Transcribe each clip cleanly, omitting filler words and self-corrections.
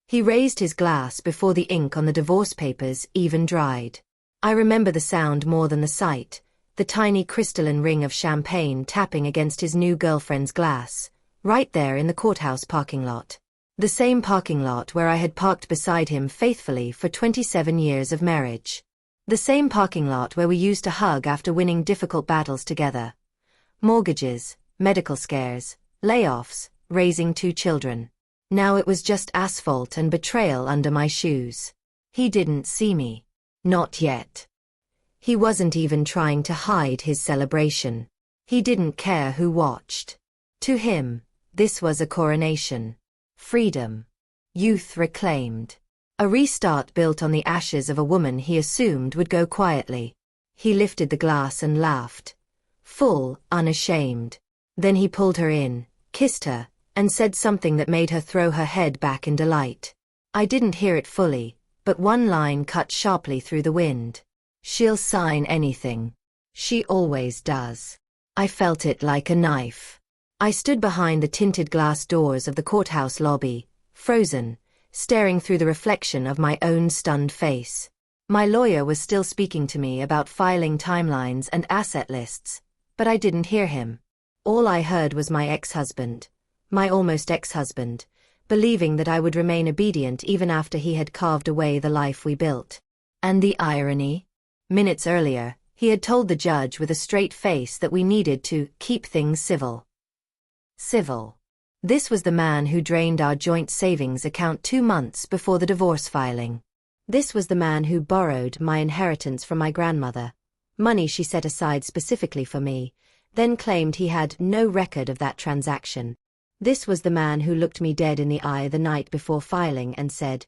He raised his glass before the ink on the divorce papers even dried. I remember the sound more than the sight, the tiny crystalline ring of champagne tapping against his new girlfriend's glass, right there in the courthouse parking lot. The same parking lot where I had parked beside him faithfully for 27 years of marriage. The same parking lot where we used to hug after winning difficult battles together. Mortgages, medical scares, layoffs, raising 2 children. Now it was just asphalt and betrayal under my shoes. He didn't see me. Not yet. He wasn't even trying to hide his celebration. He didn't care who watched. To him, this was a coronation. Freedom. Youth reclaimed. A restart built on the ashes of a woman he assumed would go quietly. He lifted the glass and laughed. Full, unashamed. Then he pulled her in, kissed her, and said something that made her throw her head back in delight. I didn't hear it fully, but one line cut sharply through the wind. She'll sign anything. She always does. I felt it like a knife. I stood behind the tinted glass doors of the courthouse lobby, frozen, staring through the reflection of my own stunned face. My lawyer was still speaking to me about filing timelines and asset lists, but I didn't hear him. All I heard was my ex-husband, my almost ex-husband, believing that I would remain obedient even after he had carved away the life we built. And the irony? Minutes earlier, he had told the judge with a straight face that we needed to keep things civil. Civil. This was the man who drained our joint savings account 2 months before the divorce filing. This was the man who borrowed my inheritance from my grandmother, money she set aside specifically for me, then claimed he had no record of that transaction. This was the man who looked me dead in the eye the night before filing and said,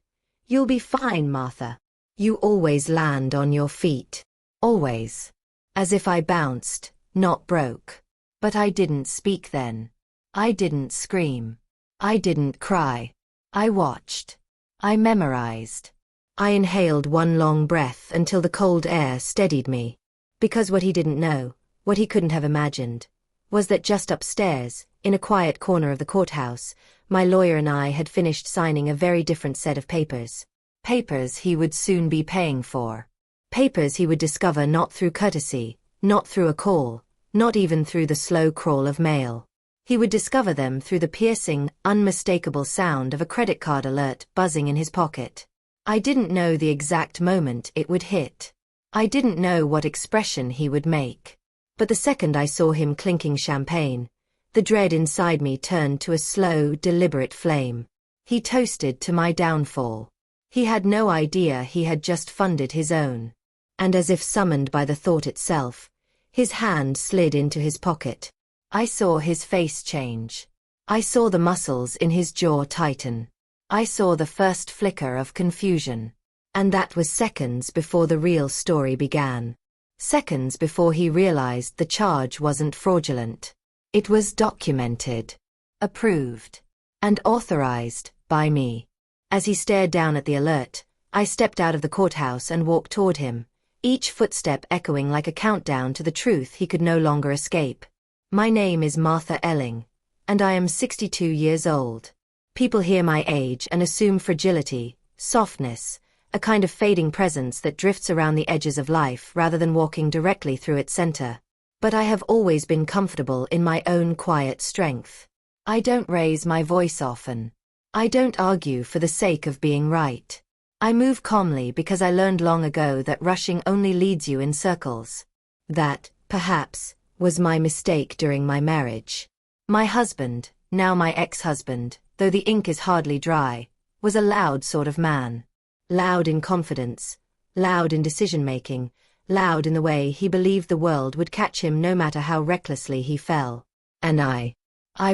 "You'll be fine, Martha. You always land on your feet. Always." As if I bounced, not broke. But I didn't speak then. I didn't scream. I didn't cry. I watched. I memorized. I inhaled one long breath until the cold air steadied me. Because what he didn't know, what he couldn't have imagined, was that just upstairs, in a quiet corner of the courthouse, my lawyer and I had finished signing a very different set of papers. Papers he would soon be paying for. Papers he would discover not through courtesy, not through a call, not even through the slow crawl of mail. He would discover them through the piercing, unmistakable sound of a credit card alert buzzing in his pocket. I didn't know the exact moment it would hit. I didn't know what expression he would make. But the second I saw him clinking champagne, the dread inside me turned to a slow, deliberate flame. He toasted to my downfall. He had no idea he had just funded his own. And as if summoned by the thought itself, his hand slid into his pocket. I saw his face change. I saw the muscles in his jaw tighten. I saw the first flicker of confusion. And that was seconds before the real story began. Seconds before he realized the charge wasn't fraudulent. It was documented, approved, and authorized by me. As he stared down at the alert, I stepped out of the courthouse and walked toward him, each footstep echoing like a countdown to the truth he could no longer escape. My name is Martha Elling, and I am 62 years old. People hear my age and assume fragility, softness, a kind of fading presence that drifts around the edges of life rather than walking directly through its center. But I have always been comfortable in my own quiet strength. I don't raise my voice often. I don't argue for the sake of being right. I move calmly because I learned long ago that rushing only leads you in circles. That, perhaps, was my mistake during my marriage. My husband, now my ex-husband, though the ink is hardly dry, was a loud sort of man. Loud in confidence, loud in decision-making, loud in the way he believed the world would catch him no matter how recklessly he fell. And I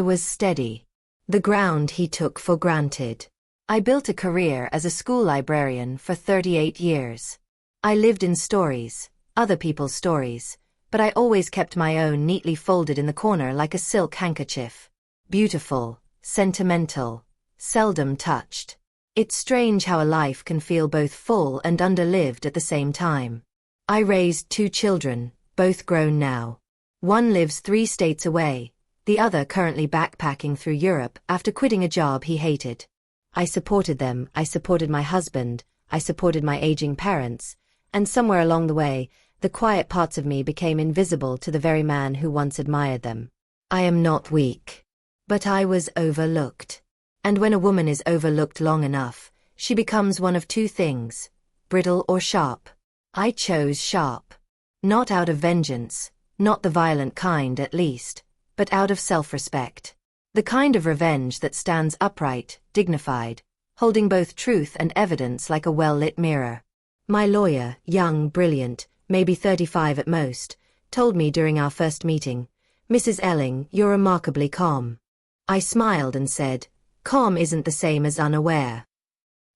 was steady. The ground he took for granted. I built a career as a school librarian for 38 years. I lived in stories, other people's stories, but I always kept my own neatly folded in the corner like a silk handkerchief. Beautiful, sentimental, seldom touched. It's strange how a life can feel both full and underlived at the same time. I raised 2 children, both grown now. One lives 3 states away, the other currently backpacking through Europe after quitting a job he hated. I supported them, I supported my husband, I supported my aging parents, and somewhere along the way, the quiet parts of me became invisible to the very man who once admired them. I am not weak. But I was overlooked. And when a woman is overlooked long enough, she becomes one of two things, brittle or sharp. I chose sharp. Not out of vengeance, not the violent kind at least, but out of self-respect. The kind of revenge that stands upright, dignified, holding both truth and evidence like a well-lit mirror. My lawyer, young, brilliant, maybe 35 at most, told me during our first meeting, "Mrs. Elling, you're remarkably calm." I smiled and said, "Calm isn't the same as unaware."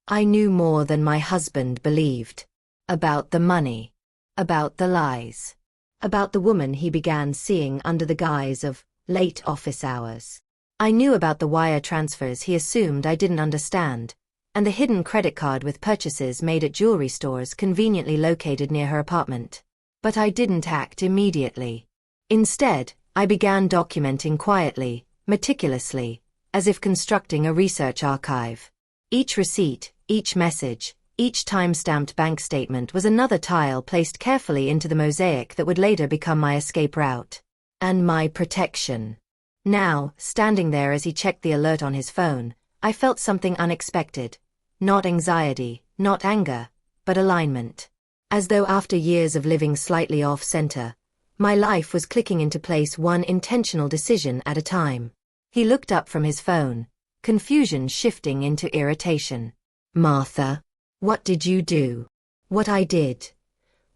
I knew more than my husband believed. About the money. About the lies. About the woman he began seeing under the guise of late office hours. I knew about the wire transfers he assumed I didn't understand, and the hidden credit card with purchases made at jewelry stores conveniently located near her apartment. But I didn't act immediately. Instead, I began documenting quietly, meticulously, as if constructing a research archive. Each receipt, each message, each time-stamped bank statement was another tile placed carefully into the mosaic that would later become my escape route. And my protection. Now, standing there as he checked the alert on his phone, I felt something unexpected. Not anxiety, not anger, but alignment. As though after years of living slightly off-center, my life was clicking into place one intentional decision at a time. He looked up from his phone, confusion shifting into irritation. "Martha, what did you do?" What I did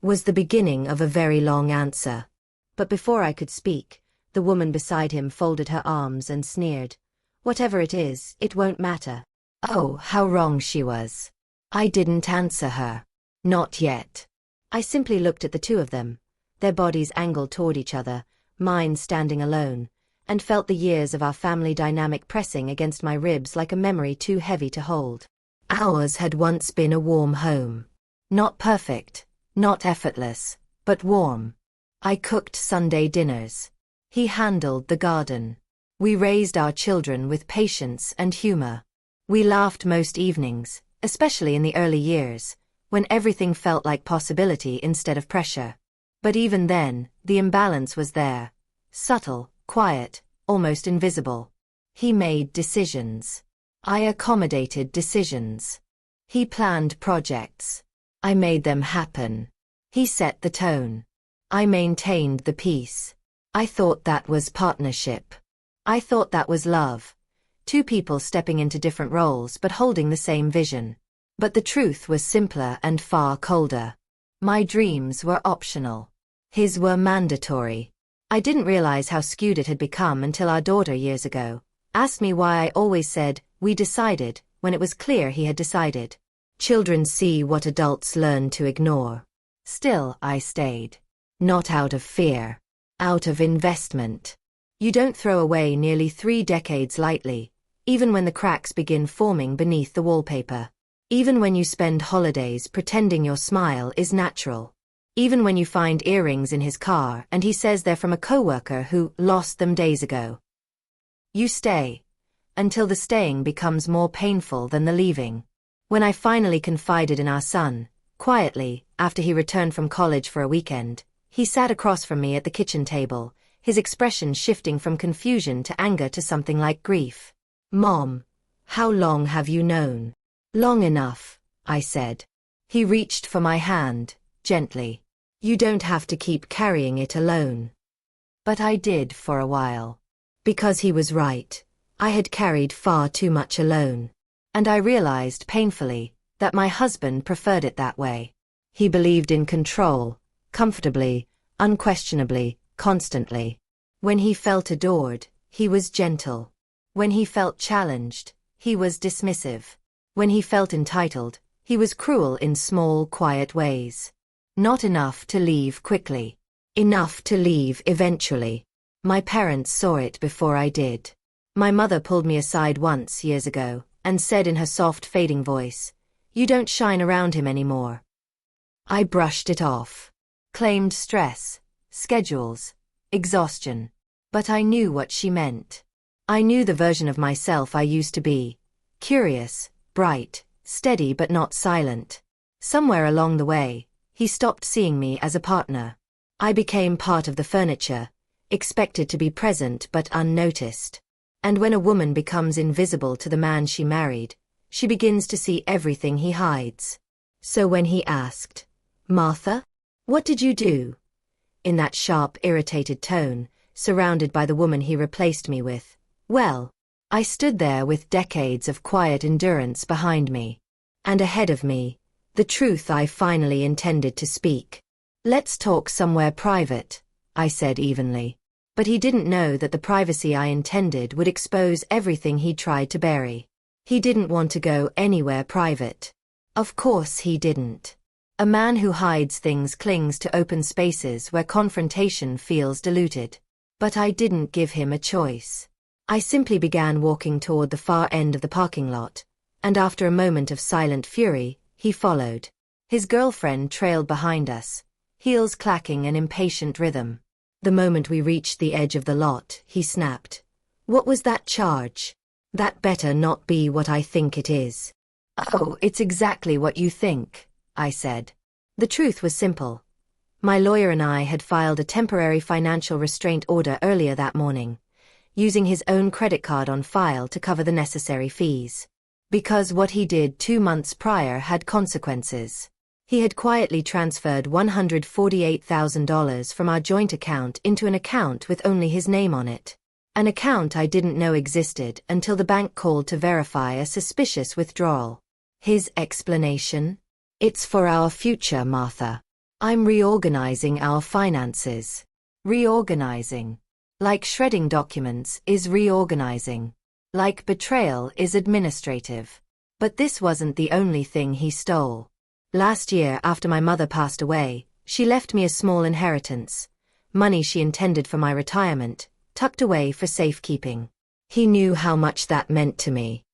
was the beginning of a very long answer. But before I could speak, the woman beside him folded her arms and sneered. "Whatever it is, it won't matter." Oh, how wrong she was. I didn't answer her. Not yet. I simply looked at the two of them, their bodies angled toward each other, mine standing alone, and felt the years of our family dynamic pressing against my ribs like a memory too heavy to hold. Ours had once been a warm home. Not perfect, not effortless, but warm. I cooked Sunday dinners. He handled the garden. We raised our children with patience and humor. We laughed most evenings, especially in the early years, when everything felt like possibility instead of pressure. But even then, the imbalance was there. Subtle, quiet, almost invisible. He made decisions. I accommodated decisions. He planned projects. I made them happen. He set the tone. I maintained the peace. I thought that was partnership. I thought that was love. Two people stepping into different roles but holding the same vision. But the truth was simpler and far colder. My dreams were optional. His were mandatory. I didn't realize how skewed it had become until our daughter years ago asked me why I always said, "We decided," when it was clear he had decided. Children see what adults learn to ignore. Still, I stayed. Not out of fear. Out of investment. You don't throw away nearly 3 decades lightly, even when the cracks begin forming beneath the wallpaper. Even when you spend holidays pretending your smile is natural. Even when you find earrings in his car and he says they're from a coworker who lost them days ago. You stay. Until the staying becomes more painful than the leaving. When I finally confided in our son, quietly, after he returned from college for a weekend, he sat across from me at the kitchen table, his expression shifting from confusion to anger to something like grief. "Mom, how long have you known?" "Long enough," I said. He reached for my hand, gently. "You don't have to keep carrying it alone." But I did for a while. Because he was right. I had carried far too much alone. And I realized painfully that my husband preferred it that way. He believed in control, comfortably, unquestionably, constantly. When he felt adored, he was gentle. When he felt challenged, he was dismissive. When he felt entitled, he was cruel in small, quiet ways. Not enough to leave quickly. Enough to leave eventually. My parents saw it before I did. My mother pulled me aside once years ago and said in her soft, fading voice, "You don't shine around him anymore." I brushed it off. Claimed stress, schedules, exhaustion. But I knew what she meant. I knew the version of myself I used to be. Curious, bright, steady but not silent. Somewhere along the way, he stopped seeing me as a partner. I became part of the furniture, expected to be present but unnoticed. And when a woman becomes invisible to the man she married, she begins to see everything he hides. So when he asked, "Martha, what did you do?" in that sharp, irritated tone, surrounded by the woman he replaced me with, well, I stood there with decades of quiet endurance behind me. And ahead of me, the truth I finally intended to speak. "Let's talk somewhere private," I said evenly. But he didn't know that the privacy I intended would expose everything he tried to bury. He didn't want to go anywhere private. Of course he didn't. A man who hides things clings to open spaces where confrontation feels diluted. But I didn't give him a choice. I simply began walking toward the far end of the parking lot, and after a moment of silent fury, he followed. His girlfriend trailed behind us, heels clacking an impatient rhythm. The moment we reached the edge of the lot, he snapped, "What was that charge? That better not be what I think it is." "Oh, it's exactly what you think," I said. The truth was simple. My lawyer and I had filed a temporary financial restraint order earlier that morning, using his own credit card on file to cover the necessary fees. Because what he did 2 months prior had consequences. He had quietly transferred $148,000 from our joint account into an account with only his name on it. An account I didn't know existed until the bank called to verify a suspicious withdrawal. His explanation? "It's for our future, Martha. I'm reorganizing our finances." Reorganizing. Like shredding documents is reorganizing. Like betrayal is administrative. But this wasn't the only thing he stole. Last year, after my mother passed away, she left me a small inheritance, money she intended for my retirement, tucked away for safekeeping. He knew how much that meant to me.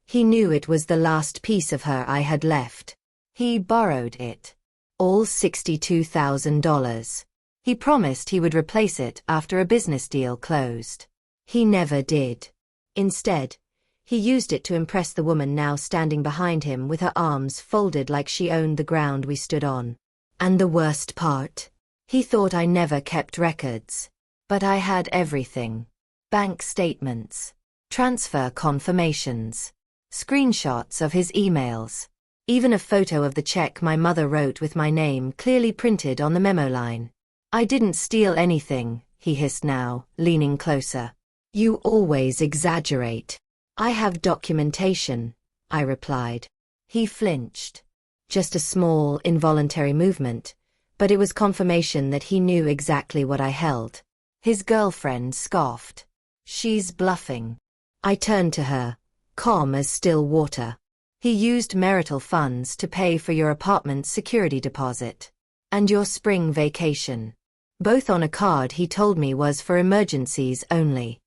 He knew it was the last piece of her I had left. He borrowed it. All $62,000. He promised he would replace it after a business deal closed. He never did. Instead, he used it to impress the woman now standing behind him with her arms folded like she owned the ground we stood on. And the worst part? He thought I never kept records. But I had everything. Bank statements, transfer confirmations, screenshots of his emails, even a photo of the check my mother wrote with my name clearly printed on the memo line. "I didn't steal anything," he hissed now, leaning closer. "You always exaggerate." "I have documentation," I replied. He flinched. Just a small, involuntary movement, but it was confirmation that he knew exactly what I held. His girlfriend scoffed. "She's bluffing." I turned to her, calm as still water. "He used marital funds to pay for your apartment's security deposit. And your spring vacation. Both on a card he told me was for emergencies only."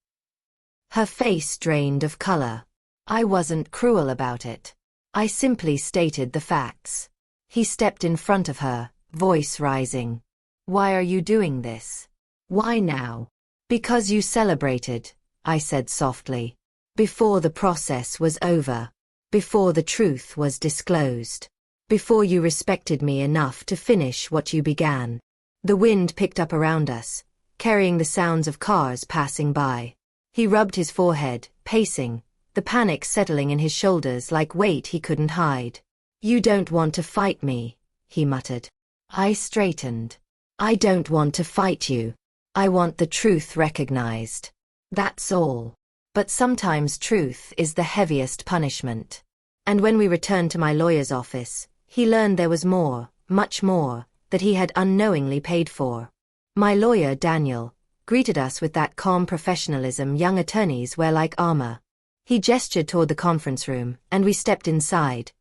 Her face drained of color. I wasn't cruel about it. I simply stated the facts. He stepped in front of her, voice rising. "Why are you doing this? Why now?" "Because you celebrated," I said softly. "Before the process was over. Before the truth was disclosed. Before you respected me enough to finish what you began." The wind picked up around us, carrying the sounds of cars passing by. He rubbed his forehead, pacing, the panic settling in his shoulders like weight he couldn't hide. "You don't want to fight me," he muttered. I straightened. "I don't want to fight you. I want the truth recognized. That's all. But sometimes truth is the heaviest punishment." And when we returned to my lawyer's office, he learned there was more, much more, that he had unknowingly paid for. My lawyer, Daniel, greeted us with that calm professionalism young attorneys wear like armor. He gestured toward the conference room, and we stepped inside.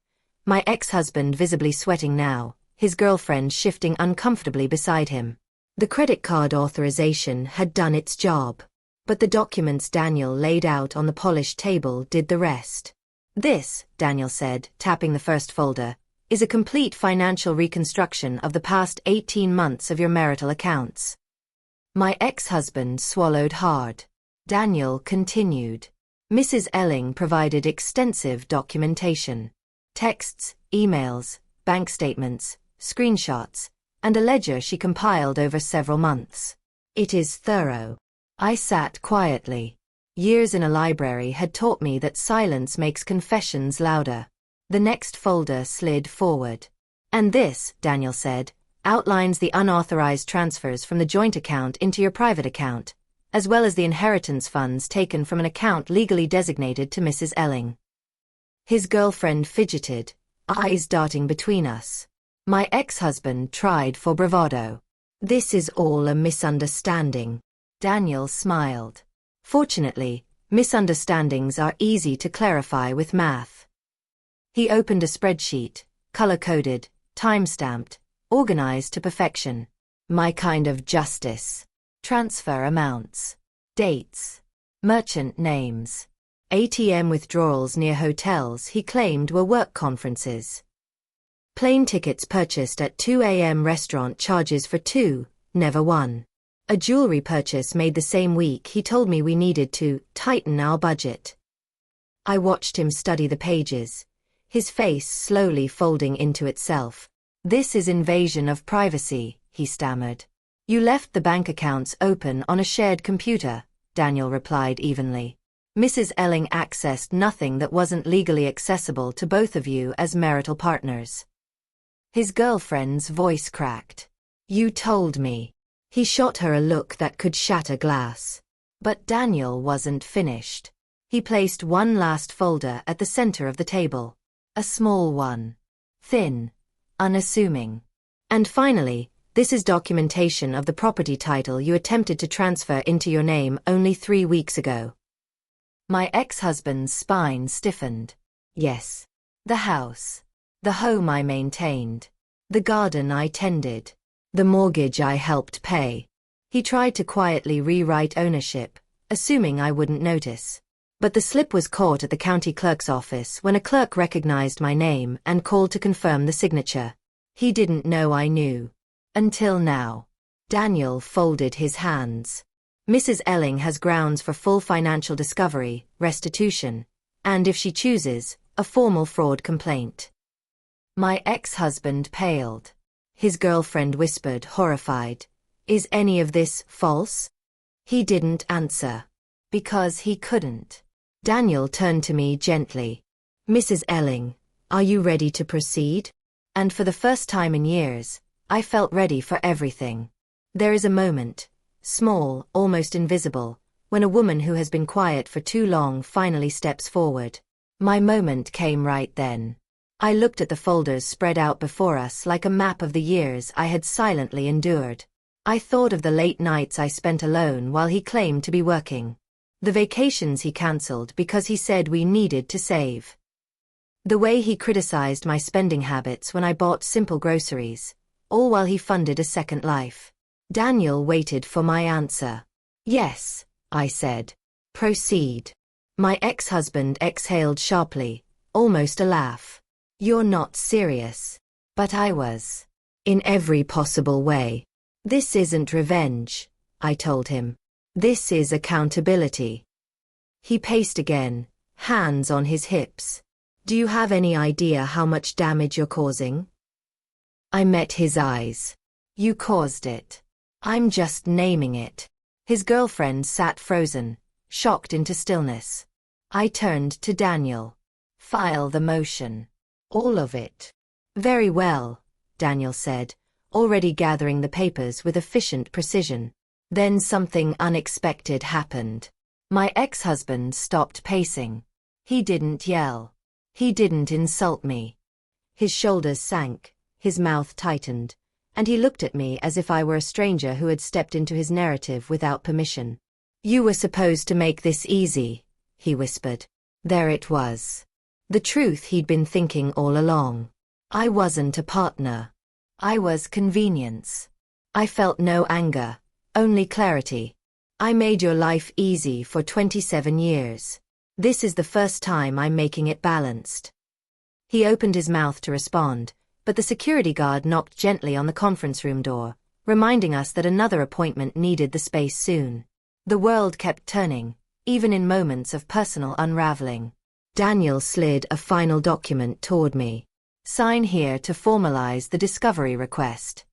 My ex-husband visibly sweating now, his girlfriend shifting uncomfortably beside him. The credit card authorization had done its job. But the documents Daniel laid out on the polished table did the rest. "This," Daniel said, tapping the first folder, "is a complete financial reconstruction of the past 18 months of your marital accounts." My ex-husband swallowed hard. Daniel continued. Mrs. Elling provided extensive documentation. Texts, emails, bank statements, screenshots, and a ledger she compiled over several months. It is thorough. I sat quietly. Years in a library had taught me that silence makes confessions louder. The next folder slid forward. And this, Daniel said, outlines the unauthorized transfers from the joint account into your private account, as well as the inheritance funds taken from an account legally designated to Mrs. Elling. His girlfriend fidgeted, eyes darting between us. My ex-husband tried for bravado. This is all a misunderstanding. Daniel smiled. Fortunately, misunderstandings are easy to clarify with math. He opened a spreadsheet, color-coded, time-stamped, organized to perfection. My kind of justice. Transfer amounts. Dates. Merchant names. ATM withdrawals near hotels he claimed were work conferences. Plane tickets purchased at 2 a.m. restaurant charges for 2, never 1. A jewelry purchase made the same week he told me we needed to tighten our budget. I watched him study the pages, his face slowly folding into itself. This is invasion of privacy, he stammered. You left the bank accounts open on a shared computer, Daniel replied evenly. Mrs. Elling accessed nothing that wasn't legally accessible to both of you as marital partners. His girlfriend's voice cracked. You told me. He shot her a look that could shatter glass. But Daniel wasn't finished. He placed one last folder at the center of the table. A small one. Thin. Unassuming. And finally, this is documentation of the property title you attempted to transfer into your name only 3 weeks ago. My ex-husband's spine stiffened. Yes. The house. The home I maintained. The garden I tended. The mortgage I helped pay. He tried to quietly rewrite ownership, assuming I wouldn't notice. But the slip was caught at the county clerk's office when a clerk recognized my name and called to confirm the signature. He didn't know I knew. Until now. Daniel folded his hands. Mrs. Elling has grounds for full financial discovery, restitution, and if she chooses, a formal fraud complaint. My ex-husband paled. His girlfriend whispered, horrified, Is any of this false? He didn't answer. Because he couldn't. Daniel turned to me gently. Mrs. Elling, are you ready to proceed? And for the first time in years, I felt ready for everything. There is a moment, small, almost invisible, when a woman who has been quiet for too long finally steps forward. My moment came right then. I looked at the folders spread out before us like a map of the years I had silently endured. I thought of the late nights I spent alone while he claimed to be working. The vacations he cancelled because he said we needed to save. The way he criticized my spending habits when I bought simple groceries, all while he funded a second life. Daniel waited for my answer. Yes, I said. Proceed. My ex-husband exhaled sharply, almost a laugh. You're not serious. But I was. In every possible way. This isn't revenge, I told him. This is accountability. He paced again, hands on his hips. Do you have any idea how much damage you're causing? I met his eyes. You caused it. I'm just naming it. His girlfriend sat frozen, shocked into stillness. I turned to Daniel. File the motion. All of it. Very well, Daniel said, already gathering the papers with efficient precision. Then something unexpected happened. My ex-husband stopped pacing. He didn't yell. He didn't insult me. His shoulders sank, his mouth tightened, and he looked at me as if I were a stranger who had stepped into his narrative without permission. You were supposed to make this easy, he whispered. There it was. The truth he'd been thinking all along. I wasn't a partner. I was convenience. I felt no anger, only clarity. I made your life easy for 27 years. This is the first time I'm making it balanced. He opened his mouth to respond, but the security guard knocked gently on the conference room door, reminding us that another appointment needed the space soon. The world kept turning, even in moments of personal unraveling. Daniel slid a final document toward me. Sign here to formalize the discovery request.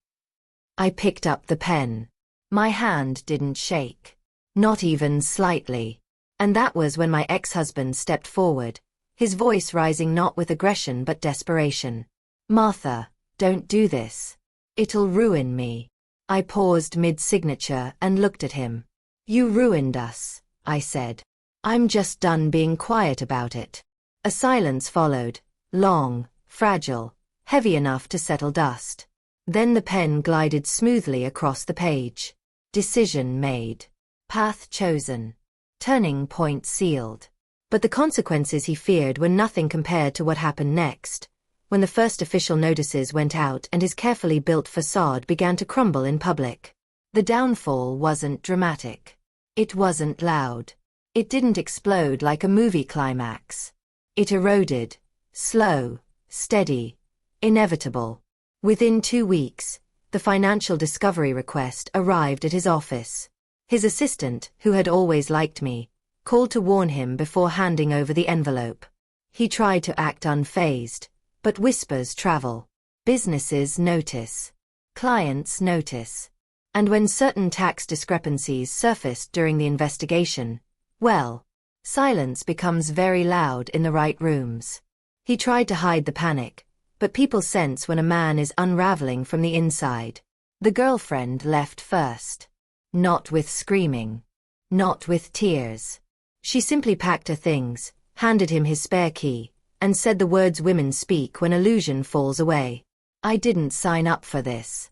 I picked up the pen. My hand didn't shake. Not even slightly. And that was when my ex-husband stepped forward, his voice rising not with aggression but desperation. Martha, don't do this. It'll ruin me. I paused mid-signature and looked at him. You ruined us, I said. I'm just done being quiet about it. A silence followed, long, fragile, heavy enough to settle dust. Then the pen glided smoothly across the page. Decision made. Path chosen. Turning point sealed. But the consequences he feared were nothing compared to what happened next, when the first official notices went out and his carefully built facade began to crumble in public. The downfall wasn't dramatic. It wasn't loud. It didn't explode like a movie climax. It eroded, slow, steady, inevitable. Within 2 weeks, the financial discovery request arrived at his office. His assistant, who had always liked me, called to warn him before handing over the envelope. He tried to act unfazed, but whispers travel. Businesses notice. Clients notice. And when certain tax discrepancies surfaced during the investigation, well, silence becomes very loud in the right rooms. He tried to hide the panic, but people sense when a man is unraveling from the inside. The girlfriend left first. Not with screaming. Not with tears. She simply packed her things, handed him his spare key, and said the words women speak when illusion falls away. I didn't sign up for this.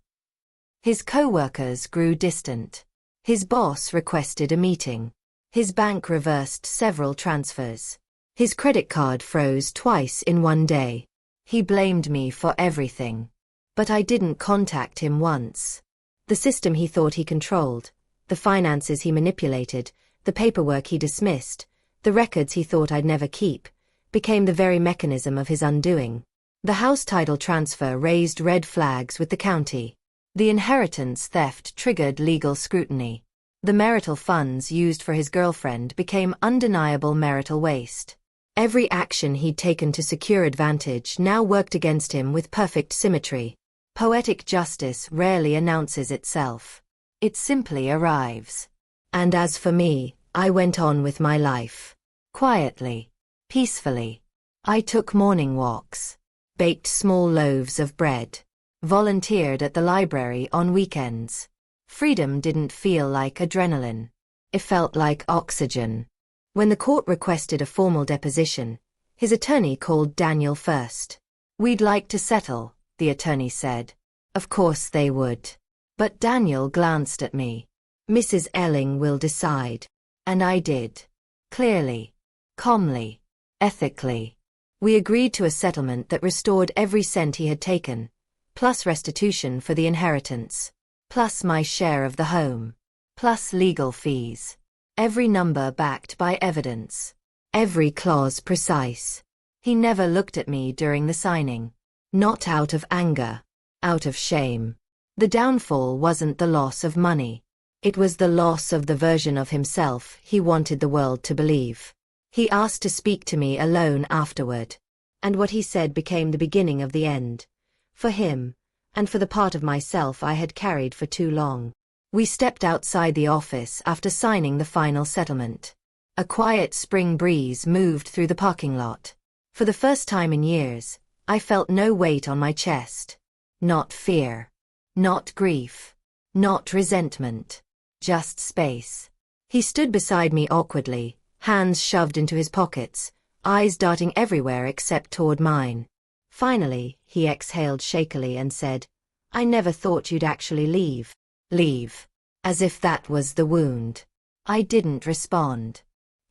His co-workers grew distant. His boss requested a meeting. His bank reversed several transfers. His credit card froze twice in one day. He blamed me for everything. But I didn't contact him once. The system he thought he controlled, the finances he manipulated, the paperwork he dismissed, the records he thought I'd never keep, became the very mechanism of his undoing. The house title transfer raised red flags with the county. The inheritance theft triggered legal scrutiny. The marital funds used for his girlfriend became undeniable marital waste. Every action he'd taken to secure advantage now worked against him with perfect symmetry. Poetic justice rarely announces itself. It simply arrives. And as for me, I went on with my life. Quietly. Peacefully. I took morning walks. Baked small loaves of bread. Volunteered at the library on weekends. Freedom didn't feel like adrenaline. It felt like oxygen. When the court requested a formal deposition, his attorney called Daniel first. We'd like to settle, the attorney said. Of course they would. But Daniel glanced at me. Mrs. Elling will decide. And I did. Clearly. Calmly. Ethically. We agreed to a settlement that restored every cent he had taken, plus restitution for the inheritance, plus my share of the home, plus legal fees. Every number backed by evidence. Every clause precise. He never looked at me during the signing. Not out of anger. Out of shame. The downfall wasn't the loss of money. It was the loss of the version of himself he wanted the world to believe. He asked to speak to me alone afterward. And what he said became the beginning of the end. For him, and for the part of myself I had carried for too long. We stepped outside the office after signing the final settlement. A quiet spring breeze moved through the parking lot. For the first time in years, I felt no weight on my chest. Not fear. Not grief. Not resentment. Just space. He stood beside me awkwardly, hands shoved into his pockets, eyes darting everywhere except toward mine. Finally, he exhaled shakily and said, I never thought you'd actually leave. Leave. As if that was the wound. I didn't respond.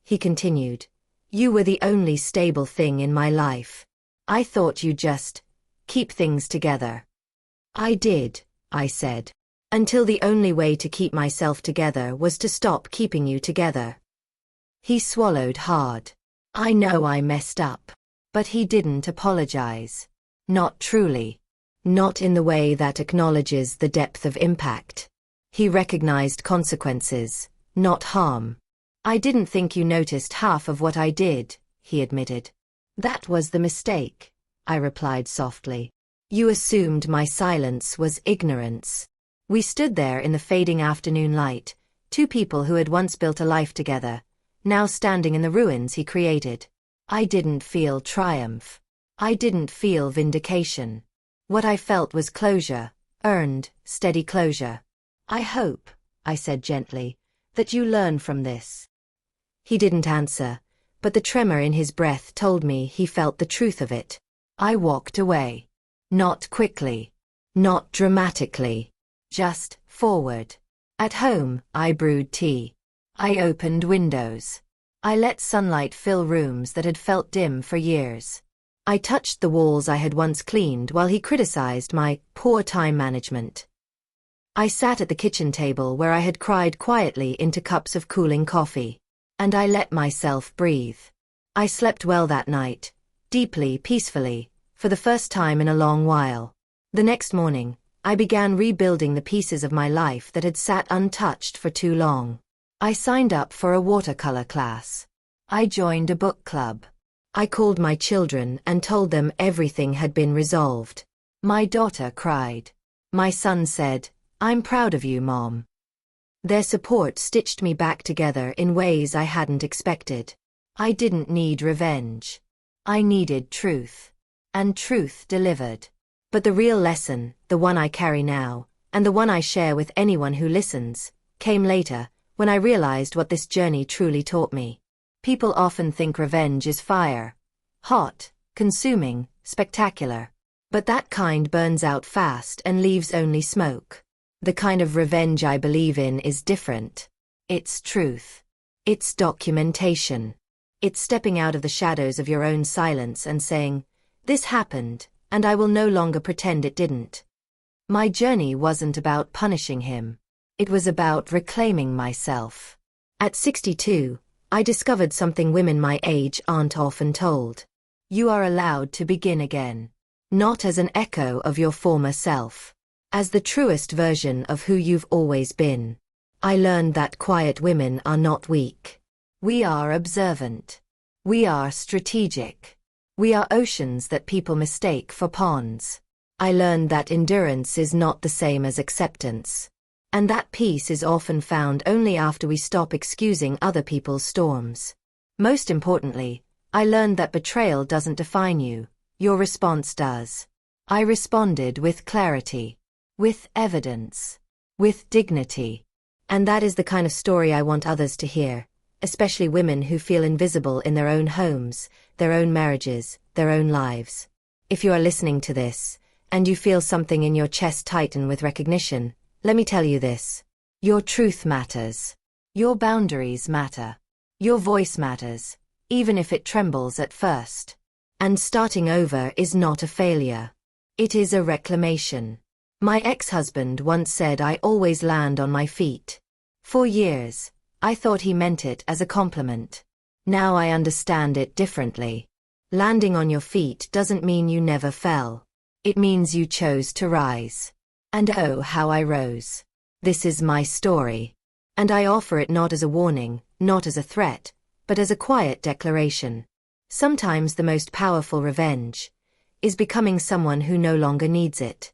He continued, you were the only stable thing in my life. I thought you'd just keep things together. I did, I said. Until the only way to keep myself together was to stop keeping you together. He swallowed hard. I know I messed up. But he didn't apologize. Not truly. Not in the way that acknowledges the depth of impact. He recognized consequences, not harm. I didn't think you noticed half of what I did, he admitted. That was the mistake, I replied softly. You assumed my silence was ignorance. We stood there in the fading afternoon light, two people who had once built a life together, now standing in the ruins he created. I didn't feel triumph. I didn't feel vindication. What I felt was closure, earned, steady closure. I hope, I said gently, that you learn from this. He didn't answer, but the tremor in his breath told me he felt the truth of it. I walked away. Not quickly. Not dramatically. Just forward. At home, I brewed tea. I opened windows. I let sunlight fill rooms that had felt dim for years. I touched the walls I had once cleaned while he criticized my poor time management. I sat at the kitchen table where I had cried quietly into cups of cooling coffee. And I let myself breathe. I slept well that night, deeply, peacefully, for the first time in a long while. The next morning, I began rebuilding the pieces of my life that had sat untouched for too long. I signed up for a watercolor class. I joined a book club. I called my children and told them everything had been resolved. My daughter cried. My son said, "I'm proud of you, Mom." Their support stitched me back together in ways I hadn't expected. I didn't need revenge. I needed truth. And truth delivered. But the real lesson, the one I carry now, and the one I share with anyone who listens, came later, when I realized what this journey truly taught me. People often think revenge is fire. Hot, consuming, spectacular. But that kind burns out fast and leaves only smoke. The kind of revenge I believe in is different. It's truth. It's documentation. It's stepping out of the shadows of your own silence and saying, "This happened, and I will no longer pretend it didn't." My journey wasn't about punishing him. It was about reclaiming myself. At 62, I discovered something women my age aren't often told. You are allowed to begin again. Not as an echo of your former self. As the truest version of who you've always been. I learned that quiet women are not weak. We are observant. We are strategic. We are oceans that people mistake for ponds. I learned that endurance is not the same as acceptance. And that peace is often found only after we stop excusing other people's storms. Most importantly, I learned that betrayal doesn't define you, your response does. I responded with clarity. With evidence. With dignity. And that is the kind of story I want others to hear, especially women who feel invisible in their own homes, their own marriages, their own lives. If you are listening to this, and you feel something in your chest tighten with recognition, let me tell you this. Your truth matters. Your boundaries matter. Your voice matters, even if it trembles at first. And starting over is not a failure. It is a reclamation. My ex-husband once said I always land on my feet. For years, I thought he meant it as a compliment. Now I understand it differently. Landing on your feet doesn't mean you never fell. It means you chose to rise. And oh, how I rose. This is my story. And I offer it not as a warning, not as a threat, but as a quiet declaration. Sometimes the most powerful revenge is becoming someone who no longer needs it.